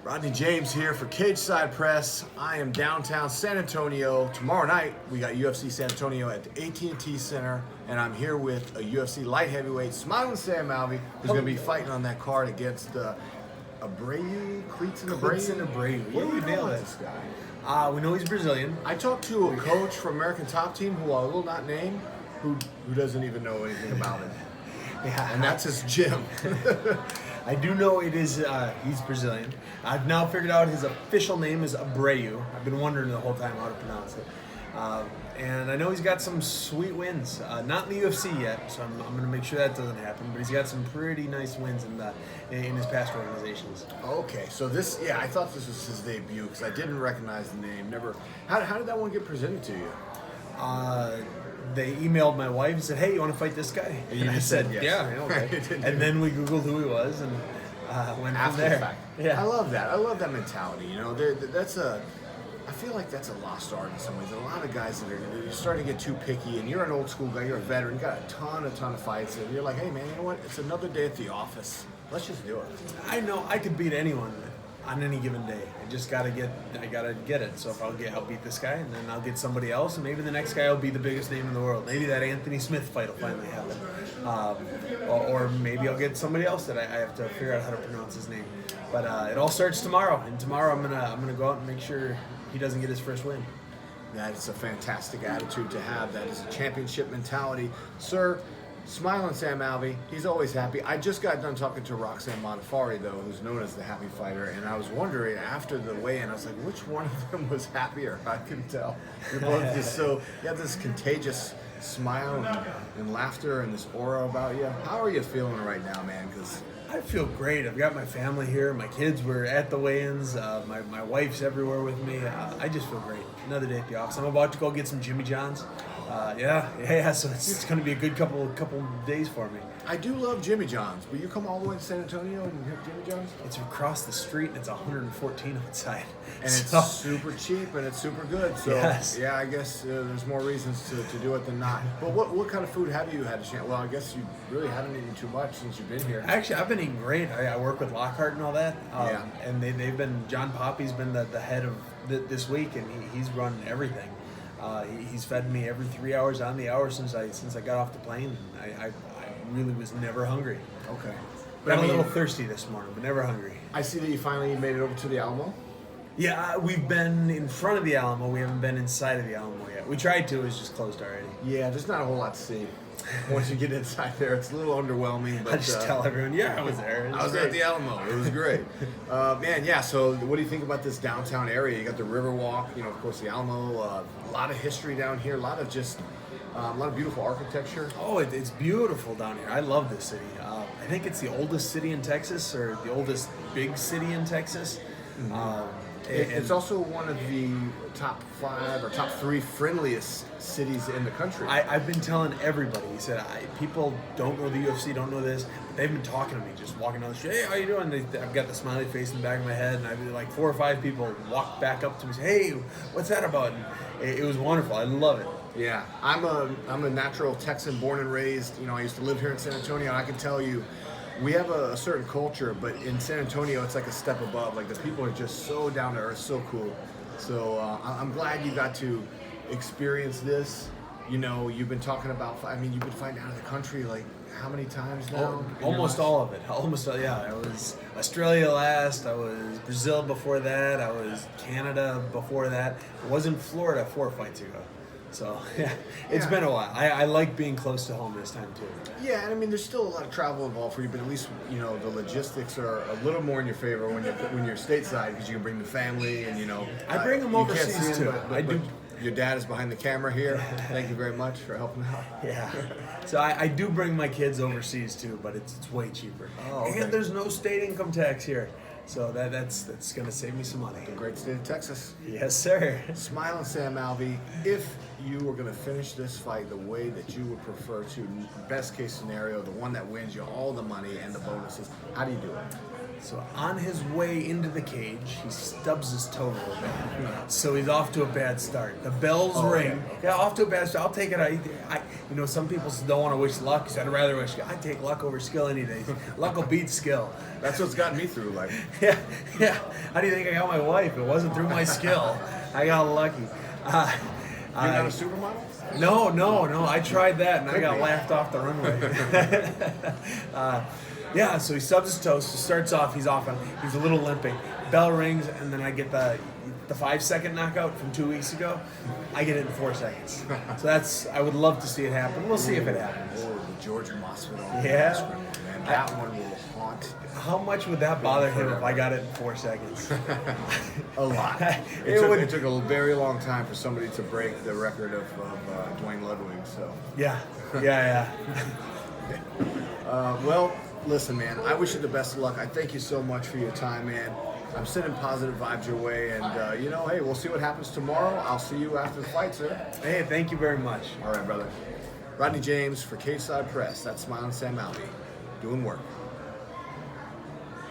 Rodney James here for Cage Side Press. I am downtown San Antonio. Tomorrow night, we got UFC San Antonio at the AT+T Center, and I'm here with a UFC light heavyweight, Smilin Sam Alvey, who's going to be fighting on that card against Abreu, Klidson Abreu. What do we know nailed about it. this guy? We know he's Brazilian. I talked to a coach from American Top Team, who I will not name, who doesn't even know anything about him. Yeah. And that's his gym. I do know it is. He's Brazilian. I've now figured out his official name is Abreu. I've been wondering the whole time how to pronounce it. And I know he's got some sweet wins. Not in the UFC yet, so I'm going to make sure that doesn't happen. But he's got some pretty nice wins in his past organizations. Okay, so this, I thought this was his debut because I didn't recognize the name. Never. How did that one get presented to you? They emailed my wife and said, "Hey, you want to fight this guy?" And you I just said, said "Yeah." yes. Okay. And then we Googled who he was and went After from there. the fact. Yeah, I love that. I love that mentality. You know, I feel like that's a lost art in some ways. A lot of guys that you're starting to get too picky, and you're an old school guy, you're a veteran, you got a ton of fights, and you're like, hey man, you know what? It's another day at the office. Let's just do it. I know I could beat anyone on any given day. I gotta get it. So if I'll beat this guy, and then I'll get somebody else, and maybe the next guy will be the biggest name in the world. Maybe that Anthony Smith fight will finally happen, or maybe I'll get somebody else that I have to figure out how to pronounce his name. But it all starts tomorrow, and tomorrow I'm gonna go out and make sure he doesn't get his first win. That's a fantastic attitude to have. That is a championship mentality. Sir, Smilin Sam Alvey, he's always happy. I just got done talking to Roxanne Modafferi, though, who's known as the Happy Fighter, and I was wondering after the weigh-in, I was like, which one of them was happier? I can tell. You're both just you have this contagious smile and laughter and this aura about you. How are you feeling right now, man? Because I feel great. I've got my family here. My kids were at the weigh-ins. My wife's everywhere with me. I just feel great. Another day at the office. I'm about to go get some Jimmy John's. So it's going to be a good couple days for me. I do love Jimmy John's, but you come all the way to San Antonio and have Jimmy John's? It's across the street and it's 114 outside. And it's super cheap and it's super good. So yes. Yeah, I guess there's more reasons to do it than not. But what kind of food have you had a chance? Well, I guess you really haven't eaten too much since you've been here. Actually, I've been eating great. I work with Lockhart and all that. Yeah. And they've been, John Poppy's been the head of this week, and he's run everything. He's fed me every 3 hours on the hour since I got off the plane. I really was never hungry. Okay. Got a little thirsty this morning, but never hungry. I see that you finally made it over to the Alamo. Yeah, we've been in front of the Alamo. We haven't been inside of the Alamo yet. We tried to. It's just closed already. Yeah, there's not a whole lot to see. Once you get inside there, it's a little underwhelming. But I just tell everyone, I was there. I was at the Alamo. It was great. Man, yeah, so what do you think about this downtown area? You got the Riverwalk, of course, the Alamo. A lot of history down here. A lot of beautiful architecture. Oh, it's beautiful down here. I love this city. I think it's the oldest city in Texas, or the oldest big city in Texas. Mm-hmm. It's also one of the top 5 or top 3 friendliest cities in the country. I've been telling everybody. He said, people don't know the UFC, don't know this, but they've been talking to me, just walking down the street. Hey, how you doing? I've got the smiley face in the back of my head, and I've like 4 or 5 people walk back up to me and say, hey, what's that about? And it was wonderful. I love it. Yeah, I'm a natural Texan, born and raised. I used to live here in San Antonio, and I can tell you, we have a certain culture, but in San Antonio, it's like a step above. Like, the people are just so down to earth, so cool. So I'm glad you got to experience this. You've been talking about, you've been fighting out of the country, like, how many times now? Almost all of it. Almost, yeah. I was Australia last. I was Brazil before that. I was Canada before that. I was in Florida 4 fights ago. So, it's been a while. I like being close to home this time, too. Yeah, and there's still a lot of travel involved for you, but at least, the logistics are a little more in your favor when you're stateside, because you can bring the family and, I bring them overseas, too. I do. Your dad is behind the camera here. Thank you very much for helping out. Yeah. So I do bring my kids overseas, too, but it's way cheaper. Oh, okay. And there's no state income tax here. So that's going to save me some money. Great state of Texas. Yes, sir. Smilin Sam Alvey, if you were going to finish this fight the way that you would prefer to, best case scenario, the one that wins you all the money and the bonuses, how do you do it? So on his way into the cage, he stubs his toe real bad. So he's off to a bad start. The bells ring. Okay. Yeah, off to a bad start. I'll take it. You know, some people don't want to wish luck. So I'd rather wish. I take luck over skill any day. Luck will beat skill. That's what's gotten me through life. Yeah. How do you think I got my wife? It wasn't through my skill. I got lucky. You're not a supermodel? No. I tried that and I got laughed off the runway. Yeah, so he subs his toast. He starts off. He's off. He's a little limping. Bell rings, and then I get the 5-second knockout from 2 weeks ago. I get it in 4 seconds. So I would love to see it happen. We'll see if it happens. Oh, the Georgia Masvidal. Yeah. Man, that one will haunt. How much would that bother him if I got it in 4 seconds? A lot. It took a very long time for somebody to break the record of Dwayne Ludwig. So. Yeah. Well, listen, man. I wish you the best of luck. I thank you so much for your time, man. I'm sending positive vibes your way, and hey, we'll see what happens tomorrow. I'll see you after the fight, sir. Hey, thank you very much. All right, brother. Rodney James for K-Side Press. That's Smilin Sam Alvey doing work.